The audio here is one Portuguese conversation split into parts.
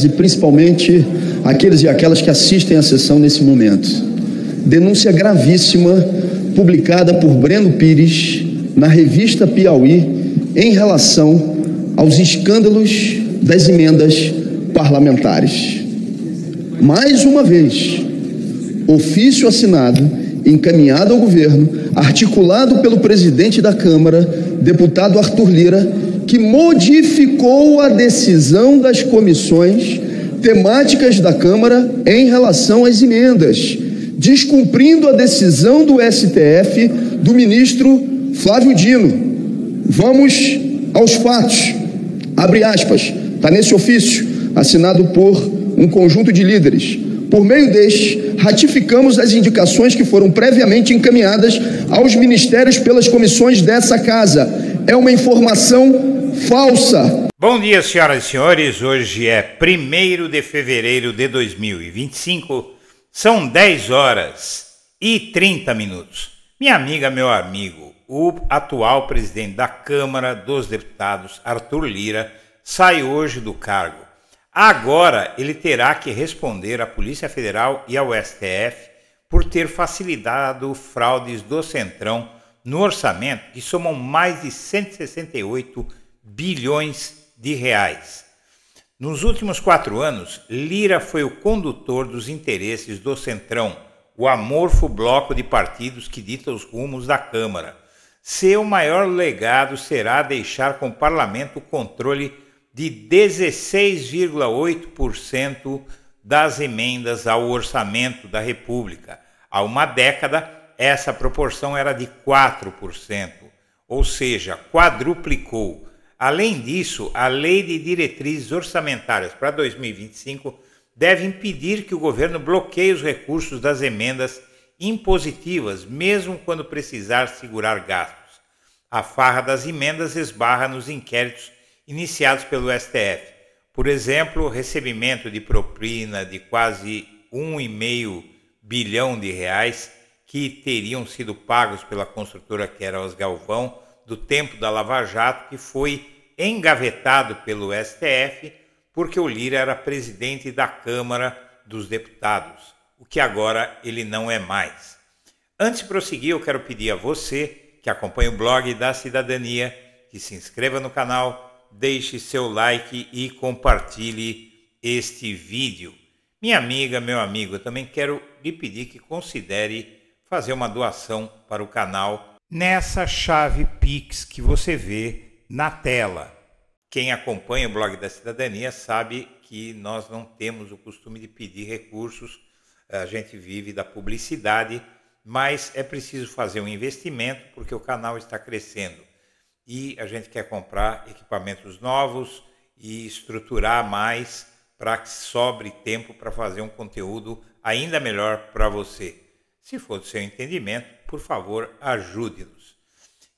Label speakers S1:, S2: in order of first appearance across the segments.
S1: e principalmente aqueles e aquelas que assistem à sessão nesse momento. Denúncia gravíssima publicada por Breno Pires na revista Piauí em relação aos escândalos das emendas parlamentares. Mais uma vez, ofício assinado, encaminhado ao governo, articulado pelo presidente da Câmara, deputado Arthur Lira, que modificou a decisão das comissões temáticas da Câmara em relação às emendas, descumprindo a decisão do STF do ministro Flávio Dino. Vamos aos fatos. Abre aspas, está nesse ofício, assinado por um conjunto de líderes. Por meio deste, ratificamos as indicações que foram previamente encaminhadas aos ministérios pelas comissões dessa casa. É uma informação falsa.
S2: Bom dia, senhoras e senhores. Hoje é 1º de fevereiro de 2025. São 10 horas e 30 minutos. Minha amiga, meu amigo, o atual presidente da Câmara dos Deputados, Arthur Lira, sai hoje do cargo. Agora ele terá que responder à Polícia Federal e ao STF por ter facilitado fraudes do Centrão no orçamento, que somam mais de 168 bilhões de reais. Nos últimos 4 anos, Lira foi o condutor dos interesses do Centrão, o amorfo bloco de partidos que dita os rumos da Câmara. Seu maior legado será deixar com o parlamento o controle de 16,8% das emendas ao orçamento da República. Há uma década, essa proporção era de 4%, ou seja, quadruplicou. Além disso, a Lei de Diretrizes Orçamentárias para 2025 deve impedir que o governo bloqueie os recursos das emendas impositivas, mesmo quando precisar segurar gastos. A farra das emendas esbarra nos inquéritos iniciados pelo STF. Por exemplo, o recebimento de propina de quase 1,5 bilhão de reais que teriam sido pagos pela construtora Queiroz Galvão do tempo da Lava Jato, que foi engavetado pelo STF porque o Lira era presidente da Câmara dos Deputados, o que agora ele não é mais. Antes de prosseguir, eu quero pedir a você que acompanha o blog da Cidadania, que se inscreva no canal, deixe seu like e compartilhe este vídeo. Minha amiga, meu amigo, eu também quero lhe pedir que considere fazer uma doação para o canal nessa chave Pix que você vê na tela. Quem acompanha o blog da Cidadania sabe que nós não temos o costume de pedir recursos, a gente vive da publicidade, mas é preciso fazer um investimento porque o canal está crescendo e a gente quer comprar equipamentos novos e estruturar mais para que sobre tempo para fazer um conteúdo ainda melhor para você. Se for do seu entendimento, por favor, ajude-nos.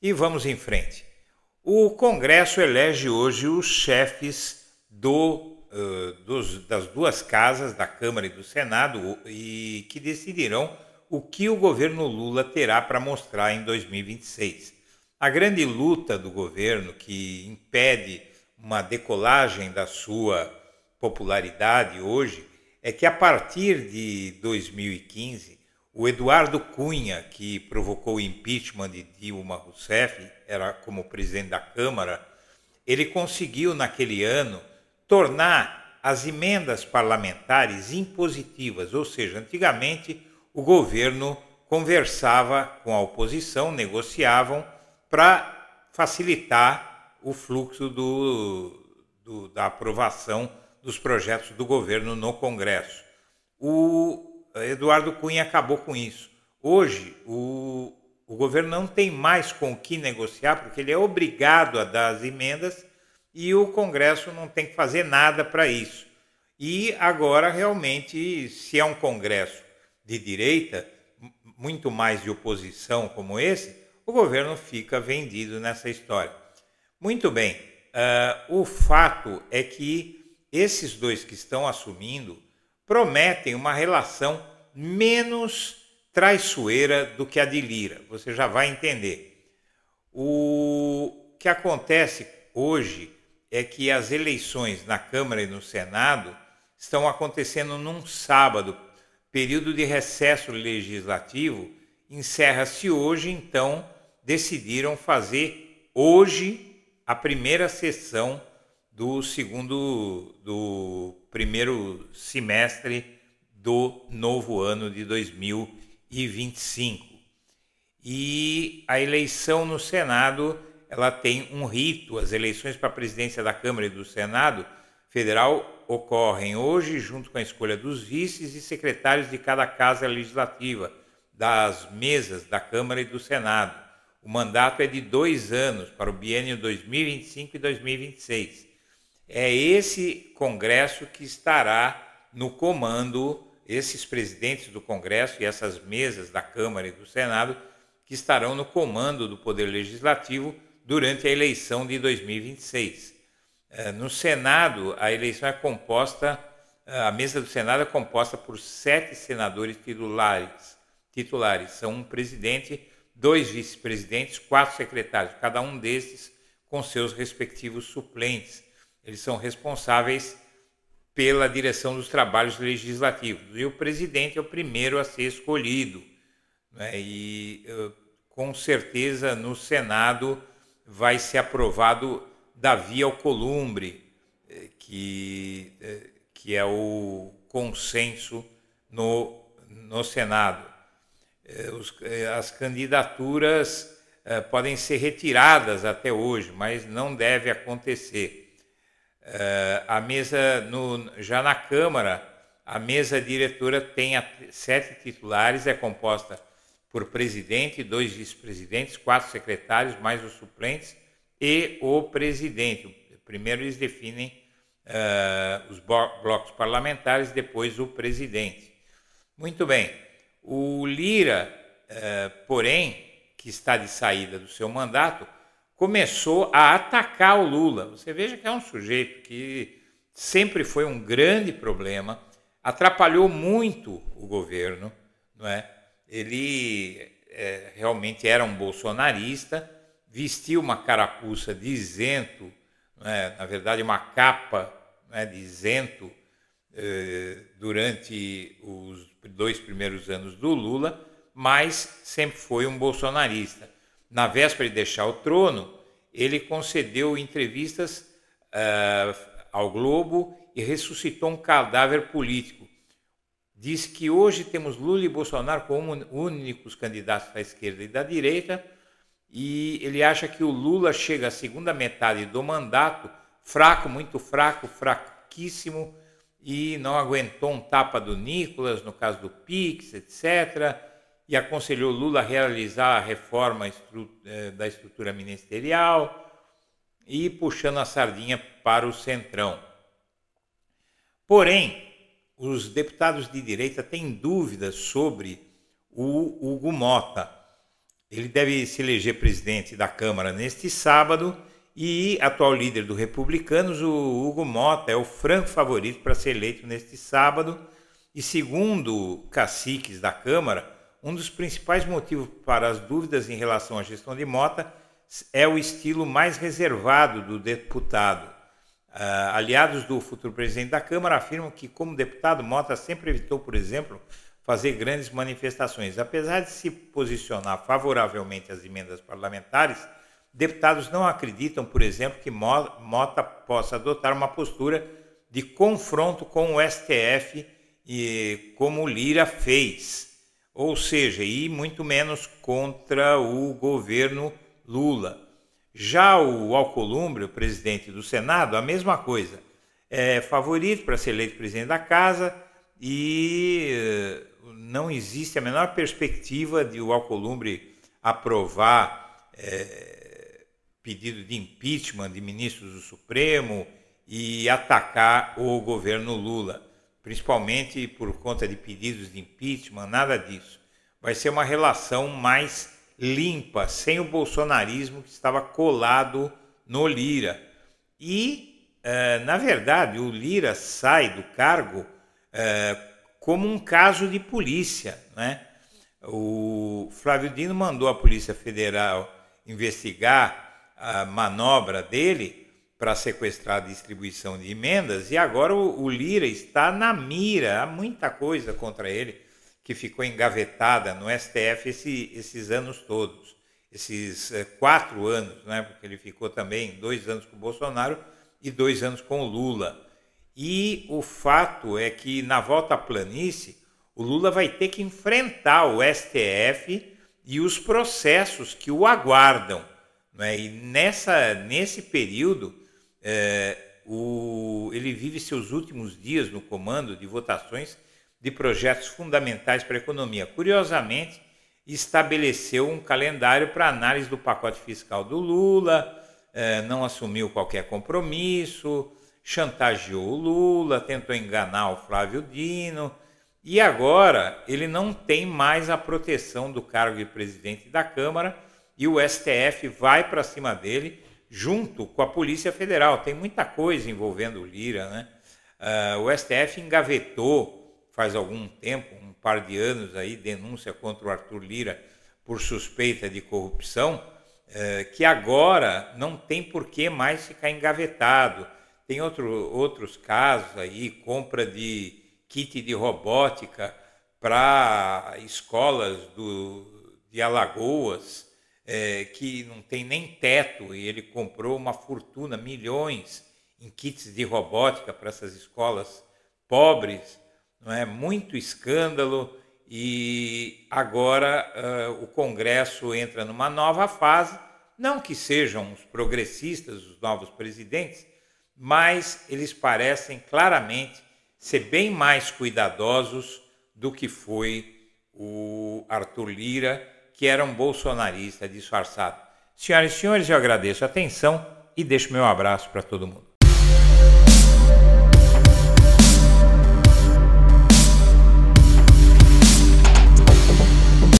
S2: E vamos em frente. O Congresso elege hoje os chefes das duas casas, da Câmara e do Senado, e que decidirão o que o governo Lula terá para mostrar em 2026. A grande luta do governo que impede uma decolagem da sua popularidade hoje é que a partir de 2015, o Eduardo Cunha, que provocou o impeachment de Dilma Rousseff, era como presidente da Câmara, ele conseguiu naquele ano tornar as emendas parlamentares impositivas, ou seja, antigamente o governo conversava com a oposição, negociavam para facilitar o fluxo da aprovação dos projetos do governo no Congresso. O Eduardo Cunha acabou com isso. Hoje, o governo não tem mais com o que negociar, porque ele é obrigado a dar as emendas e o Congresso não tem que fazer nada para isso. E agora, realmente, se é um Congresso de direita, muito mais de oposição como esse, o governo fica vendido nessa história. Muito bem, o fato é que esses dois que estão assumindo prometem uma relação menos traiçoeira do que a de Lira. Você já vai entender. O que acontece hoje é que as eleições na Câmara e no Senado estão acontecendo num sábado, período de recesso legislativo, encerra-se hoje, então decidiram fazer hoje a primeira sessão do primeiro semestre do novo ano de 2025. E a eleição no Senado, ela tem um rito. As eleições para a presidência da Câmara e do Senado Federal ocorrem hoje, junto com a escolha dos vices e secretários de cada casa legislativa, das mesas da Câmara e do Senado. O mandato é de 2 anos, para o biênio 2025 e 2026. É esse Congresso que estará no comando, esses presidentes do Congresso e essas mesas da Câmara e do Senado, que estarão no comando do Poder Legislativo durante a eleição de 2026. No Senado, a eleição é composta, a mesa do Senado é composta por 7 senadores titulares. São um presidente, 2 vice-presidentes, 4 secretários, cada um desses com seus respectivos suplentes. Eles são responsáveis pela direção dos trabalhos legislativos. E o presidente é o primeiro a ser escolhido, né? E com certeza no Senado vai ser aprovado Davi Alcolumbre, que é o consenso no Senado. As candidaturas podem ser retiradas até hoje, mas não deve acontecer. A mesa, já na Câmara, a mesa diretora tem 7 titulares, é composta por presidente, 2 vice-presidentes, 4 secretários, mais os suplentes e o presidente. Primeiro eles definem os blocos parlamentares, depois o presidente. Muito bem. O Lira, porém, que está de saída do seu mandato, começou a atacar o Lula. Você veja que é um sujeito que sempre foi um grande problema, atrapalhou muito o governo, não é? Ele realmente era um bolsonarista, vestiu uma carapuça de isento, na verdade uma capa, de isento, durante os 2 primeiros anos do Lula, mas sempre foi um bolsonarista. Na véspera de deixar o trono, ele concedeu entrevistas ao Globo e ressuscitou um cadáver político. Diz que hoje temos Lula e Bolsonaro como únicos candidatos da esquerda e da direita, e ele acha que o Lula chega à segunda metade do mandato fraco, muito fraco, fraquíssimo, e não aguentou um tapa do Nicolas, no caso do Pix, etc., e aconselhou Lula a realizar a reforma da estrutura ministerial e puxando a sardinha para o Centrão. Porém, os deputados de direita têm dúvidas sobre o Hugo Mota. Ele deve se eleger presidente da Câmara neste sábado e atual líder do Republicanos, o Hugo Mota, é o franco favorito para ser eleito neste sábado. E segundo caciques da Câmara, um dos principais motivos para as dúvidas em relação à gestão de Mota é o estilo mais reservado do deputado. Aliados do futuro presidente da Câmara afirmam que, como deputado, Mota sempre evitou, por exemplo, fazer grandes manifestações. Apesar de se posicionar favoravelmente às emendas parlamentares, deputados não acreditam, por exemplo, que Mota possa adotar uma postura de confronto com o STF, como o Lira fez, ou seja, e muito menos contra o governo Lula. Já o Alcolumbre, o presidente do Senado, a mesma coisa. É favorito para ser eleito presidente da casa e não existe a menor perspectiva de o Alcolumbre aprovar pedido de impeachment de ministros do Supremo e atacar o governo Lula, principalmente por conta de pedidos de impeachment, nada disso. Vai ser uma relação mais limpa, sem o bolsonarismo que estava colado no Lira. E, na verdade, o Lira sai do cargo como um caso de polícia, né? O Flávio Dino mandou a Polícia Federal investigar a manobra dele para sequestrar a distribuição de emendas, e agora o Lira está na mira. Há muita coisa contra ele que ficou engavetada no STF esses anos todos, esses 4 anos, né? Porque ele ficou também 2 anos com o Bolsonaro e 2 anos com o Lula. E o fato é que na volta à planície, o Lula vai ter que enfrentar o STF e os processos que o aguardam, né? E nesse período, ele vive seus últimos dias no comando de votações de projetos fundamentais para a economia. Curiosamente, estabeleceu um calendário para análise do pacote fiscal do Lula, não assumiu qualquer compromisso, chantageou o Lula, tentou enganar o Flávio Dino, e agora ele não tem mais a proteção do cargo de presidente da Câmara, e o STF vai para cima dele junto com a Polícia Federal. Tem muita coisa envolvendo o Lira, né? O STF engavetou faz algum tempo, um par de anos aí, denúncia contra o Arthur Lira por suspeita de corrupção, que agora não tem por que mais ficar engavetado. Tem outros casos aí, compra de kit de robótica para escolas de Alagoas, que não tem nem teto, e ele comprou uma fortuna, milhões, em kits de robótica para essas escolas pobres. Não é? Muito escândalo, e agora o Congresso entra numa nova fase, não que sejam os progressistas, os novos presidentes, mas eles parecem claramente ser bem mais cuidadosos do que foi o Arthur Lira, que era um bolsonarista disfarçado. Senhoras e senhores, eu agradeço a atenção e deixo meu abraço para todo mundo.